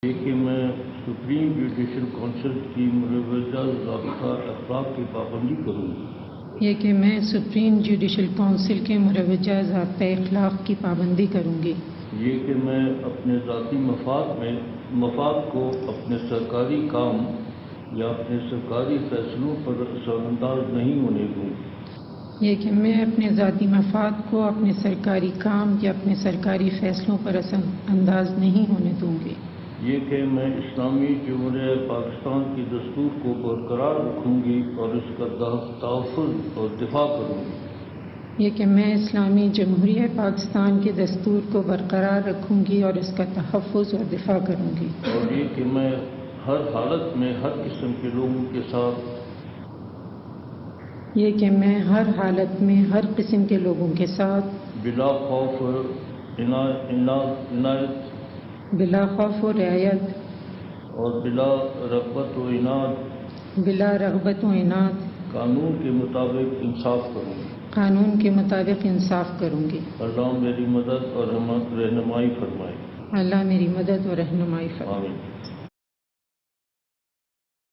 یہ کہ میں سپریم جوڈیشل کونسل کی مروجہ ضابطہ اخلاق کی پابندی کروں گی۔ یہ کہ میں سپریم جوڈیشل کونسل کے مروجہ ضابطہ اخلاق کی پابندی کروں گی۔ یہ کہ میں اپنے ذاتی مفاد کو اپنے سرکاری کام یا اپنے سرکاری فیصلوں پر اثر انداز نہیں ہونے دوں گی۔ یہ کہ میں اپنے ذاتی مفاد کو اپنے سرکاری کام یا اپنے سرکاری فیصلوں پر اثر انداز نہیں ہونے دوں گی۔ یہ کہ میں اسلامی جمہوریہ پاکستان کی دستور کو برقرار رکھوں گی اور اس کا تحفظ اور دفاع کروں گی۔ یہ کہ میں اسلامی جمہوریہ پاکستان کے دستور کو برقرار رکھوں گی اور اس کا تحفظ اور دفاع کروں گی۔ اور یہ کہ میں ہر حالت میں ہر قسم کے لوگوں کے ساتھ یہ کہ میں ہر حالت میں ہر قسم کے لوگوں کے ساتھ بلا خوف عنایت بلا خوف و رعایت اور بلا رغبت و عناد قانون کے مطابق انصاف کروں گی۔ قانون کے مطابق انصاف کروں گی۔ اللہ میری مدد اور رہنمائی فرمائے۔ اللہ میری مدد اور رہنمائی فرمائے۔ آمین۔